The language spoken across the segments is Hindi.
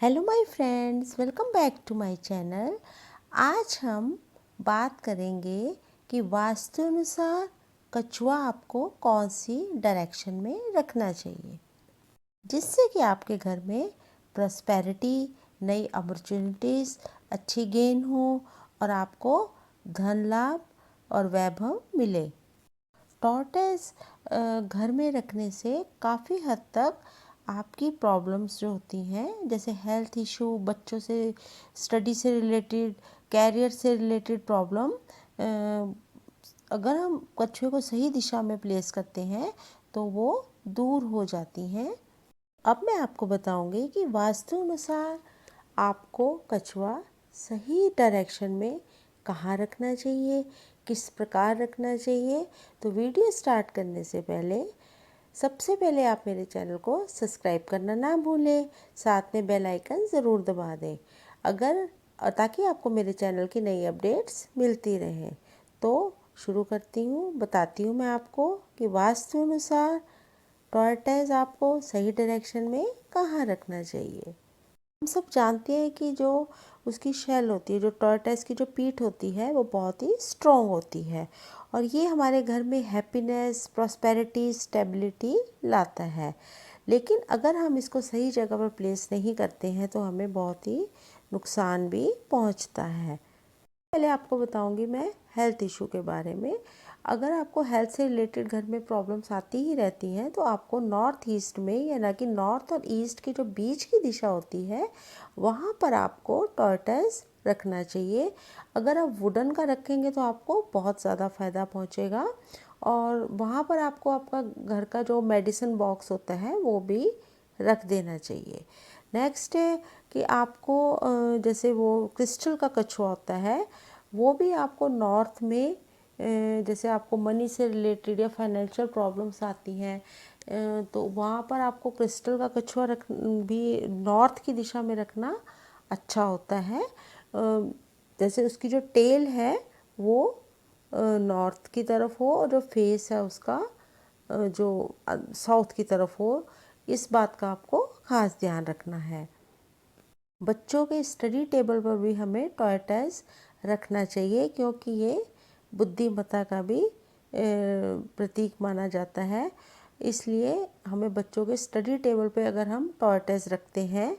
Hello my friends, welcome back to my channel. आज हम बात करेंगे कि वास्तु अनुसार कछुआ आपको कौन सी डायरेक्शन में रखना चाहिए, जिससे कि आपके घर में प्रॉस्पेरिटी, नई अपॉर्चुनिटीज़, अच्छी गेन हो और आपको धन लाभ और वैभव मिले। टॉर्टोइज घर में रखने से काफ़ी हद तक आपकी प्रॉब्लम्स जो होती हैं, जैसे हेल्थ इशू, बच्चों से, स्टडी से रिलेटेड, कैरियर से रिलेटेड प्रॉब्लम, अगर हम कछुए को सही दिशा में प्लेस करते हैं तो वो दूर हो जाती हैं। अब मैं आपको बताऊंगी कि वास्तु अनुसार आपको कछुआ सही डायरेक्शन में कहाँ रखना चाहिए, किस प्रकार रखना चाहिए। तो वीडियो स्टार्ट करने से पहले सबसे पहले आप मेरे चैनल को सब्सक्राइब करना ना भूलें, साथ में बेल आइकन ज़रूर दबा दें ताकि आपको मेरे चैनल की नई अपडेट्स मिलती रहें। तो शुरू करती हूँ, बताती हूँ मैं आपको कि वास्तु अनुसार टॉर्टोइज आपको सही डायरेक्शन में कहाँ रखना चाहिए। हम सब जानते हैं कि जो उसकी शेल होती है, जो टॉर्टोइज की जो पीठ होती है, वो बहुत ही स्ट्रॉन्ग होती है और ये हमारे घर में हैप्पीनेस, प्रॉस्पेरिटी, स्टेबिलिटी लाता है। लेकिन अगर हम इसको सही जगह पर प्लेस नहीं करते हैं तो हमें बहुत ही नुकसान भी पहुंचता है। पहले आपको बताऊंगी मैं हेल्थ इशू के बारे में। अगर आपको हेल्थ से रिलेटेड घर में प्रॉब्लम्स आती ही रहती हैं तो आपको नॉर्थ ईस्ट में, या ना कि नॉर्थ और ईस्ट की जो बीच की दिशा होती है, वहाँ पर आपको टॉर्टोइज रखना चाहिए। अगर आप वुडन का रखेंगे तो आपको बहुत ज़्यादा फ़ायदा पहुँचेगा और वहाँ पर आपको आपका घर का जो मेडिसिन बॉक्स होता है वो भी रख देना चाहिए। नेक्स्ट है कि आपको जैसे वो क्रिस्टल का कछुआ होता है, वो भी आपको नॉर्थ में, जैसे आपको मनी से रिलेटेड या फाइनेंशियल प्रॉब्लम्स आती हैं तो वहाँ पर आपको क्रिस्टल का कछुआ रख भी नॉर्थ की दिशा में रखना अच्छा होता है। जैसे उसकी जो टेल है वो नॉर्थ की तरफ हो और जो फेस है उसका जो साउथ की तरफ हो। इस बात का आपको ख़ास ध्यान रखना है। बच्चों के स्टडी टेबल पर भी हमें टॉर्टोइज रखना चाहिए, क्योंकि ये बुद्धिमत्ता का भी प्रतीक माना जाता है। इसलिए हमें बच्चों के स्टडी टेबल पे अगर हम टॉर्टोइज रखते हैं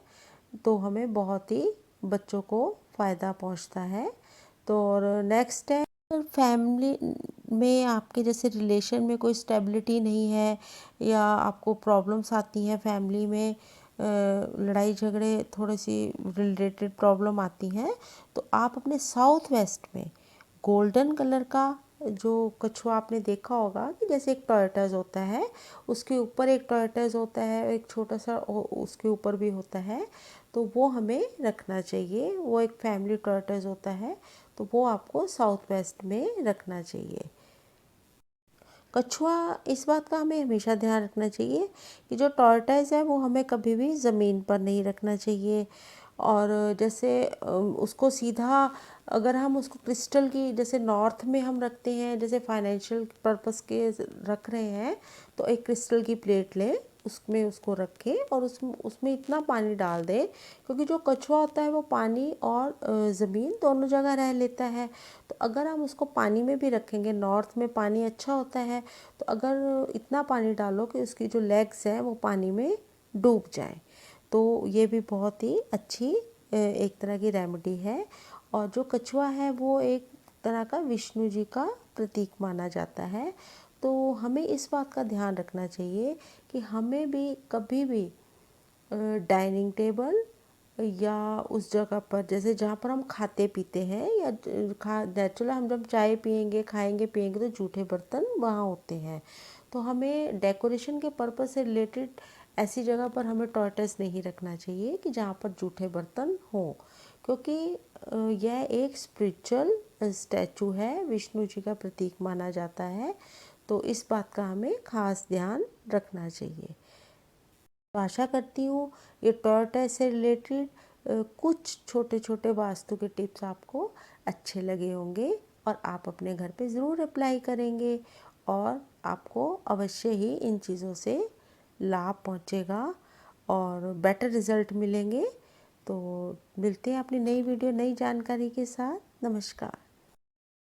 तो हमें बहुत ही बच्चों को फ़ायदा पहुंचता है। तो और नेक्स्ट है, फैमिली में आपके जैसे रिलेशन में कोई स्टेबिलिटी नहीं है या आपको प्रॉब्लम्स आती हैं फैमिली में, लड़ाई झगड़े, थोड़ी सी रिलेटेड प्रॉब्लम आती हैं, तो आप अपने साउथ वेस्ट में गोल्डन कलर का जो कछुआ आपने देखा होगा कि जैसे एक टॉर्टोइज होता है, उसके ऊपर एक टॉर्टोइज होता है, एक छोटा सा उसके ऊपर भी होता है, तो वो हमें रखना चाहिए। वो एक फैमिली टॉर्टोइज होता है, तो वो आपको साउथ वेस्ट में रखना चाहिए। कछुआ, इस बात का हमें हमेशा ध्यान रखना चाहिए कि जो टॉर्टोइज है वो हमें कभी भी ज़मीन पर नहीं रखना चाहिए। और जैसे उसको सीधा, अगर हम उसको क्रिस्टल की, जैसे नॉर्थ में हम रखते हैं, जैसे फाइनेंशियल पर्पस के रख रहे हैं, तो एक क्रिस्टल की प्लेट लें, उसमें उसको रखें और उसमें इतना पानी डाल दें, क्योंकि जो कछुआ होता है वो पानी और ज़मीन दोनों जगह रह लेता है। तो अगर हम उसको पानी में भी रखेंगे, नॉर्थ में पानी अच्छा होता है, तो अगर इतना पानी डालो कि उसकी जो लेग्स हैं वो पानी में डूब जाएं, तो ये भी बहुत ही अच्छी एक तरह की रेमेडी है। और जो कछुआ है वो एक तरह का विष्णु जी का प्रतीक माना जाता है। तो हमें इस बात का ध्यान रखना चाहिए कि हमें भी कभी भी डाइनिंग टेबल या उस जगह पर, जैसे जहाँ पर हम खाते पीते हैं, या खा नेचुरल हम जब चाय पियेंगे, खाएंगे पियेंगे, तो जूठे बर्तन वहाँ होते हैं। तो हमें डेकोरेशन के पर्पस से रिलेटेड ऐसी जगह पर हमें टॉर्टोइज नहीं रखना चाहिए कि जहाँ पर जूठे बर्तन हों, क्योंकि यह एक स्पिरिचुअल स्टैचू है, विष्णु जी का प्रतीक माना जाता है। तो इस बात का हमें खास ध्यान रखना चाहिए। तो आशा करती हूँ ये टॉर्टोइज से रिलेटेड कुछ छोटे छोटे वास्तु के टिप्स आपको अच्छे लगे होंगे और आप अपने घर पे ज़रूर अप्लाई करेंगे और आपको अवश्य ही इन चीज़ों से लाभ पहुँचेगा और बेटर रिज़ल्ट मिलेंगे। तो मिलते हैं अपनी नई वीडियो नई जानकारी के साथ। नमस्कार।